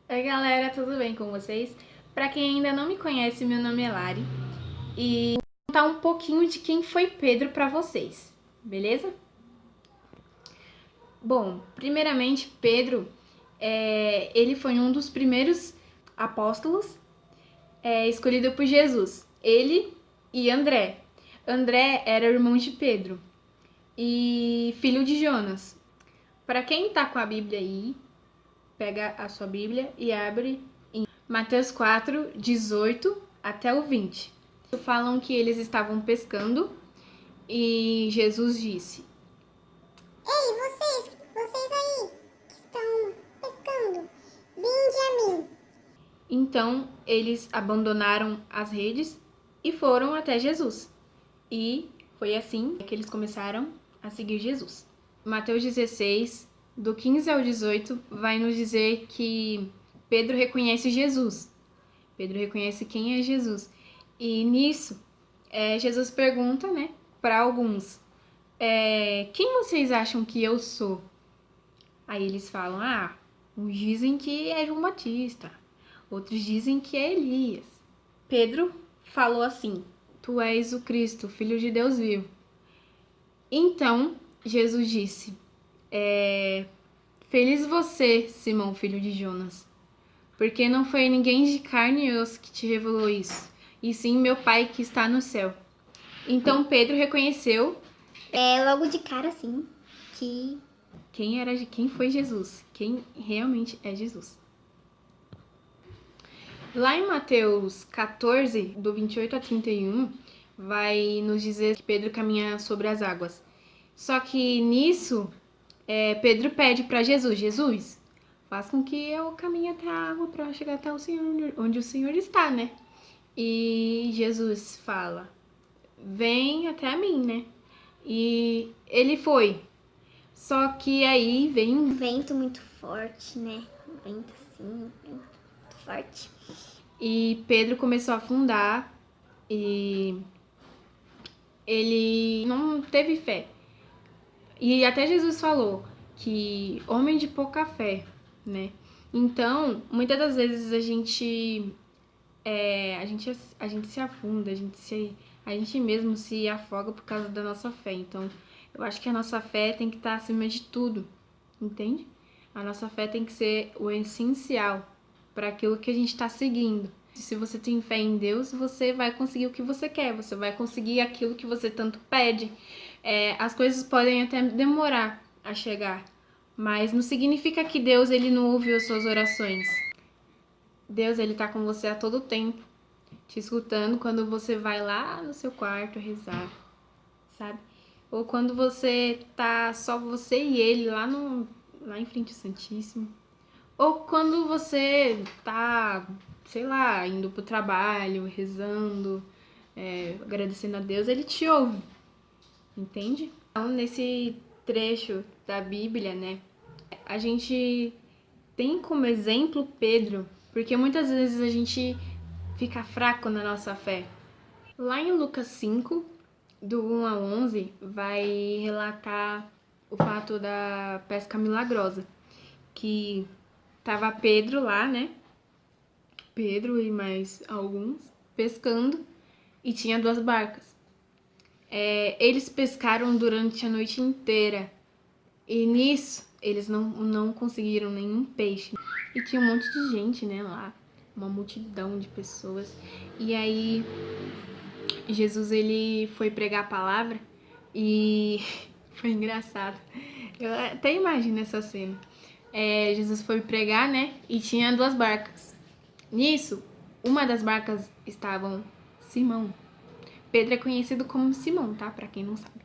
Oi galera, tudo bem com vocês? Para quem ainda não me conhece, meu nome é Lari e vou contar um pouquinho de quem foi Pedro para vocês, beleza? Bom, primeiramente Pedro, ele foi um dos primeiros apóstolos escolhido por Jesus, ele e André. André era irmão de Pedro e filho de Jonas. Para quem tá com a Bíblia aí, pega a sua Bíblia e abre em Mateus 4, 18 até o 20. Falam que eles estavam pescando e Jesus disse: Ei, vocês aí que estão pescando, vinde a mim. Então eles abandonaram as redes e foram até Jesus. E foi assim que eles começaram a seguir Jesus. Mateus 16, do 15 ao 18, vai nos dizer que Pedro reconhece Jesus. Pedro reconhece quem é Jesus. E nisso, Jesus pergunta, né, para alguns: quem vocês acham que eu sou? Aí eles falam: uns dizem que é João Batista, outros dizem que é Elias. Pedro falou assim: tu és o Cristo, filho de Deus vivo. Então Jesus disse: feliz você, Simão, filho de Jonas, porque não foi ninguém de carne e osso que te revelou isso, e sim meu Pai que está no céu. Então Pedro reconheceu Logo de cara, assim, que quem foi Jesus, quem realmente é Jesus. Lá em Mateus 14, do 28 a 31, vai nos dizer que Pedro caminha sobre as águas. Só que nisso, Pedro pede para Jesus: Jesus, faz com que eu caminhe até a água para chegar até o Senhor, onde o Senhor está, né? E Jesus fala: vem até mim, né? E ele foi. Só que aí vem um vento muito forte, né? Um vento assim, muito forte. e Pedro começou a afundar e ele não teve fé. E até Jesus falou que homem de pouca fé, né? Então, muitas das vezes a gente se afunda, a gente mesmo se afoga por causa da nossa fé. Então, eu acho que a nossa fé tem que estar acima de tudo, entende? A nossa fé tem que ser o essencial para aquilo que a gente está seguindo. Se você tem fé em Deus, você vai conseguir o que você quer, você vai conseguir aquilo que você tanto pede. As coisas podem até demorar a chegar, mas não significa que Deus ele não ouve as suas orações. Deus ele tá com você a todo tempo, te escutando quando você vai lá no seu quarto rezar, sabe? Ou quando você tá só você e ele lá em frente ao Santíssimo. Ou quando você tá, sei lá, indo pro trabalho, rezando, agradecendo a Deus, ele te ouve, entende? Então, nesse trecho da Bíblia, né, a gente tem como exemplo Pedro, porque muitas vezes a gente fica fraco na nossa fé. Lá em Lucas 5, do 1 a 11, vai relatar o fato da pesca milagrosa, que tava Pedro lá, né? Pedro e mais alguns pescando e tinha duas barcas. Eles pescaram durante a noite inteira e nisso eles não conseguiram nenhum peixe. E tinha um monte de gente, né, lá, uma multidão de pessoas. E aí Jesus ele foi pregar a palavra e foi engraçado. Eu até imagino essa cena. Jesus foi pregar, né? E tinha duas barcas. Nisso, uma das barcas estavam Simão. Pedro é conhecido como Simão, tá? Pra quem não sabe.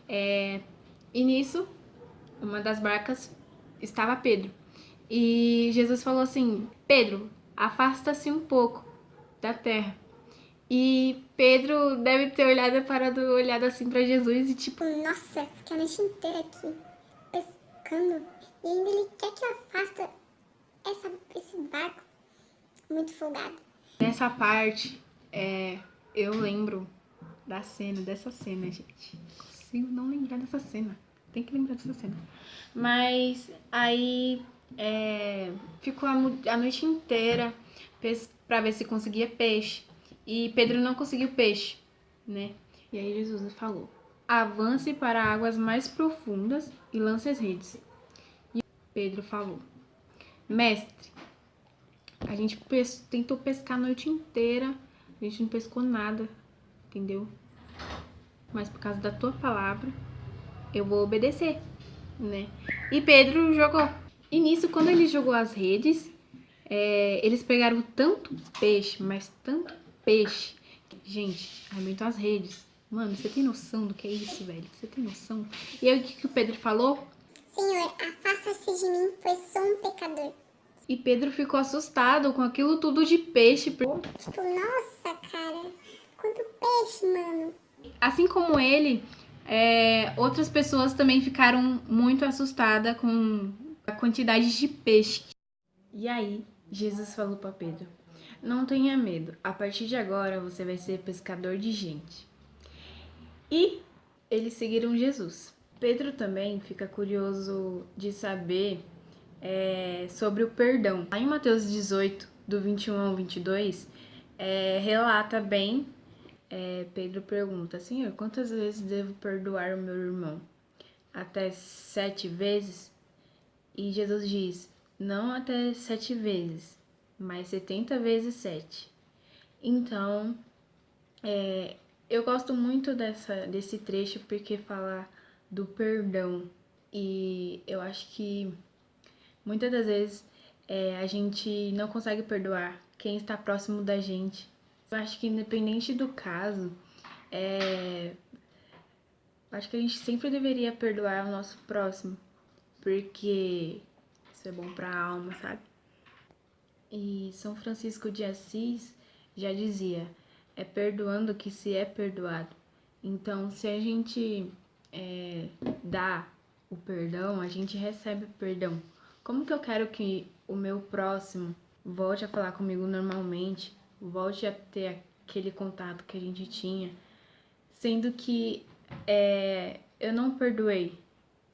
E nisso, uma das barcas estava Pedro. E Jesus falou assim: Pedro, afasta-se um pouco da terra. E Pedro deve ter olhado assim pra Jesus e tipo, Nossa, fiquei a noite inteira aqui pescando e ainda ele quer que eu afaste esse barco muito folgado. nessa parte, eu lembro dessa cena, gente. Consigo não lembrar dessa cena. Tem que lembrar dessa cena. Mas aí ficou a noite inteira para ver se conseguia peixe. E Pedro não conseguiu peixe, né? E aí Jesus falou: avance para águas mais profundas e lance as redes. E Pedro falou: mestre, a gente tentou pescar a noite inteira, a gente não pescou nada, entendeu? Mas por causa da tua palavra, eu vou obedecer, né? E Pedro jogou. E nisso, quando ele jogou as redes, eles pegaram tanto peixe, mas tanto peixe. Gente, arrebentou as redes. Mano, você tem noção do que é isso, velho? Você tem noção? E aí, o que o Pedro falou? Senhor, afasta-se de mim, pois sou um pecador. E Pedro ficou assustado com aquilo tudo de peixe. Tipo, nossa, cara, quanto peixe, mano. Assim como ele, outras pessoas também ficaram muito assustadas com a quantidade de peixe. E aí, Jesus falou para Pedro: não tenha medo, a partir de agora você vai ser pescador de gente. E eles seguiram Jesus. Pedro também fica curioso de saber sobre o perdão. Lá em Mateus 18, do 21 ao 22, relata bem, Pedro pergunta: Senhor, quantas vezes devo perdoar o meu irmão? Até 7 vezes? E Jesus diz: não até 7 vezes, mas 70 vezes 7. Então, eu gosto muito desse trecho porque fala do perdão. E eu acho que muitas das vezes a gente não consegue perdoar quem está próximo da gente. Eu acho que independente do caso, acho que a gente sempre deveria perdoar o nosso próximo, porque isso é bom para a alma, sabe? E São Francisco de Assis já dizia: é perdoando que se é perdoado. Então, se a gente dá o perdão, a gente recebe o perdão. Como que eu quero que o meu próximo volte a falar comigo normalmente, volte a ter aquele contato que a gente tinha, sendo que eu não perdoei,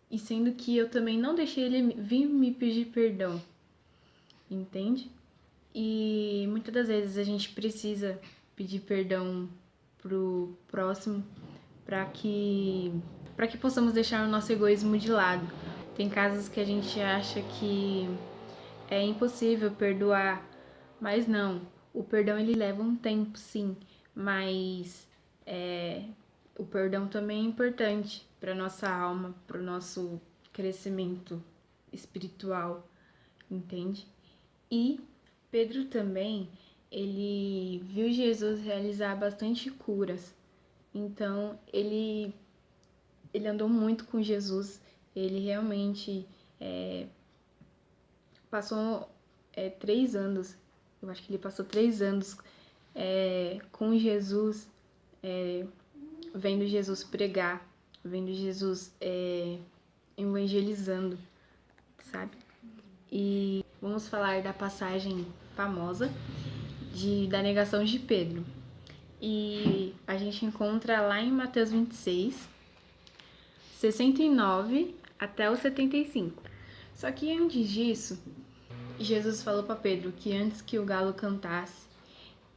e sendo que eu também não deixei ele vir me pedir perdão, entende? E muitas das vezes a gente precisa pedir perdão pro próximo para que possamos deixar o nosso egoísmo de lado. Tem casos que a gente acha que é impossível perdoar, mas não. O perdão ele leva um tempo, sim, mas o perdão também é importante para nossa alma, para o nosso crescimento espiritual, entende? E Pedro também, ele viu Jesus realizar bastante curas. Então, ele andou muito com Jesus. Ele realmente passou 3 anos. Eu acho que ele passou 3 anos com Jesus, vendo Jesus pregar, vendo Jesus evangelizando, sabe? E vamos falar da passagem famosa da negação de Pedro. E a gente encontra lá em Mateus 26, 69 até o 75. Só que antes disso, Jesus falou para Pedro que antes que o galo cantasse,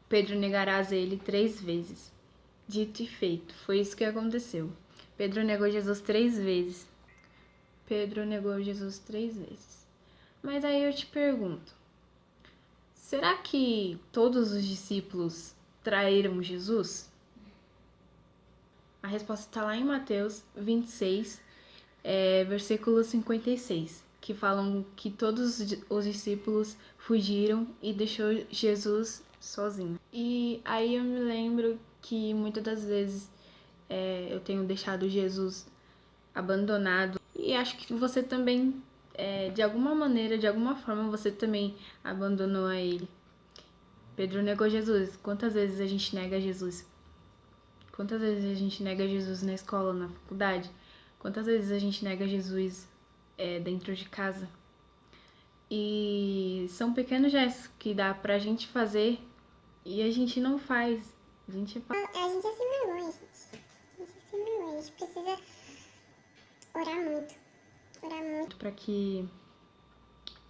Pedro negarás ele 3 vezes. Dito e feito, foi isso que aconteceu. Pedro negou Jesus 3 vezes. Pedro negou Jesus 3 vezes. Mas aí eu te pergunto, será que todos os discípulos traíram Jesus? A resposta está lá em Mateus 26, versículo 56, que falam que todos os discípulos fugiram e deixou Jesus sozinho. E aí eu me lembro que muitas das vezes eu tenho deixado Jesus abandonado. E acho que você também, de alguma maneira, de alguma forma, você também abandonou a ele. Pedro negou Jesus. Quantas vezes a gente nega Jesus? Quantas vezes a gente nega Jesus na escola, na faculdade? Quantas vezes a gente nega Jesus dentro de casa? E são pequenos gestos que dá pra gente fazer e a gente não faz. A gente é sem vergonha, gente. A gente é sem vergonha. A gente precisa orar muito. Orar muito. Para que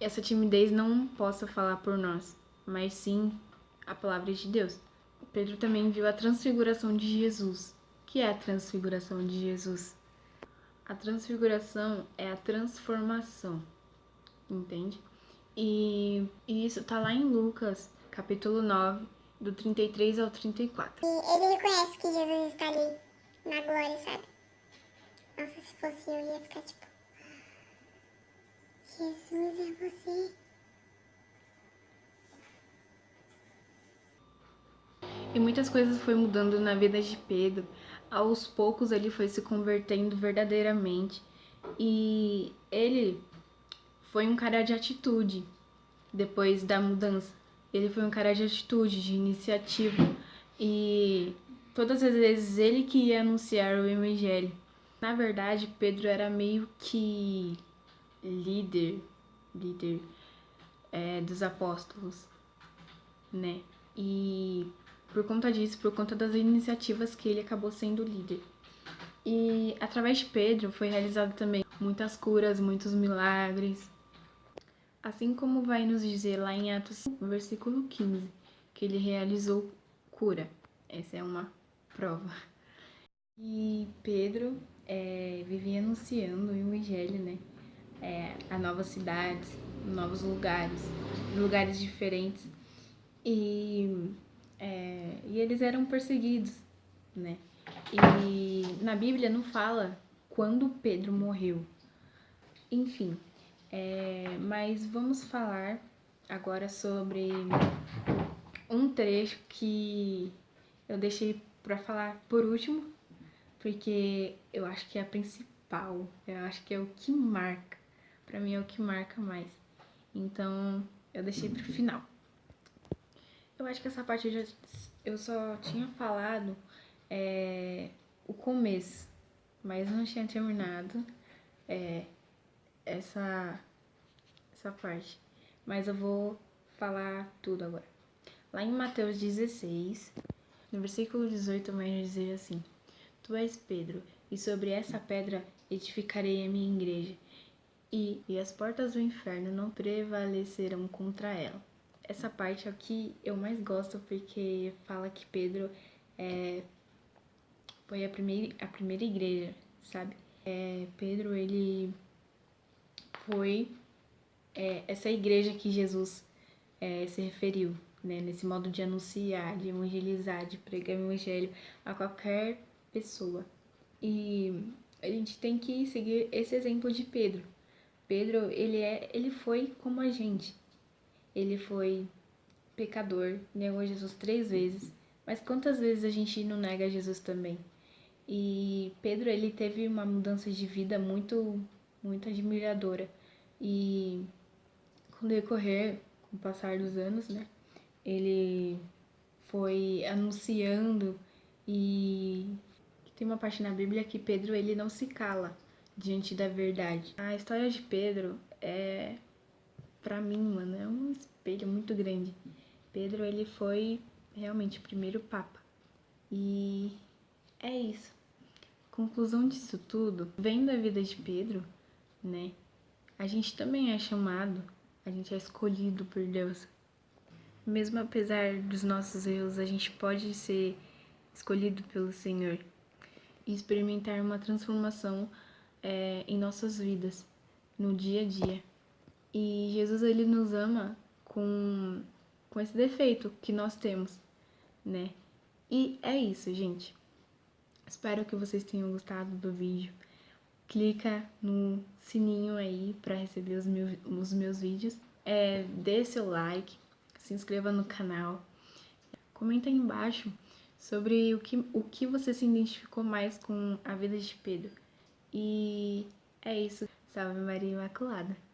essa timidez não possa falar por nós, mas sim a palavra de Deus. Pedro também viu a transfiguração de Jesus. O que é a transfiguração de Jesus? A transfiguração é a transformação, entende? E isso tá lá em Lucas, capítulo 9, do 33 ao 34. E ele reconhece que Jesus está ali, na glória, sabe? Nossa, se fosse eu ia ficar tipo... Jesus, é você? E muitas coisas foi mudando na vida de Pedro. Aos poucos ele foi se convertendo verdadeiramente. E ele foi um cara de atitude depois da mudança. Ele foi um cara de atitude, de iniciativa. E todas as vezes ele que ia anunciar o evangelho. Na verdade, Pedro era meio que líder dos apóstolos, né? E por conta disso, por conta das iniciativas que ele acabou sendo líder. E através de Pedro foi realizado também muitas curas, muitos milagres. Assim como vai nos dizer lá em Atos, no versículo 15, que ele realizou cura. Essa é uma prova. E Pedro vivia anunciando o evangelho, né? A novas cidades, novos lugares diferentes. E eles eram perseguidos, né? E na Bíblia não fala quando Pedro morreu. Enfim, mas vamos falar agora sobre um trecho que eu deixei para falar por último, porque eu acho que é a principal, eu acho que é o que marca, para mim é o que marca mais. Então, eu deixei pro final. Eu acho que essa parte eu só tinha falado o começo, mas não tinha terminado essa parte. Mas eu vou falar tudo agora. Lá em Mateus 16, no versículo 18, vai dizer assim: Tu és Pedro, e sobre essa pedra edificarei a minha igreja, e as portas do inferno não prevalecerão contra ela. Essa parte é o que eu mais gosto, porque fala que Pedro foi a primeira igreja, sabe? Pedro, ele foi essa igreja que Jesus se referiu, né? Nesse modo de anunciar, de evangelizar, de pregar o evangelho a qualquer pessoa. E a gente tem que seguir esse exemplo de Pedro. Pedro, ele foi como a gente. Ele foi pecador, negou Jesus 3 vezes. Mas quantas vezes a gente não nega Jesus também? E Pedro, ele teve uma mudança de vida muito, muito admiradora. E com o decorrer, com o passar dos anos, né? Ele foi anunciando e tem uma parte na Bíblia que Pedro, ele não se cala diante da verdade. A história de Pedro pra mim, mano, é um espelho muito grande. Pedro, ele foi realmente o primeiro papa. E é isso. Conclusão disso tudo, vendo a vida de Pedro, né? A gente também é chamado, a gente é escolhido por Deus. Mesmo apesar dos nossos erros, a gente pode ser escolhido pelo Senhor e experimentar uma transformação em nossas vidas, no dia a dia. E Jesus, ele nos ama com esse defeito que nós temos, né? E é isso, gente. Espero que vocês tenham gostado do vídeo. Clica no sininho aí para receber os meus vídeos. Dê seu like, se inscreva no canal. Comenta aí embaixo sobre o que você se identificou mais com a vida de Pedro. E é isso. Salve Maria Imaculada!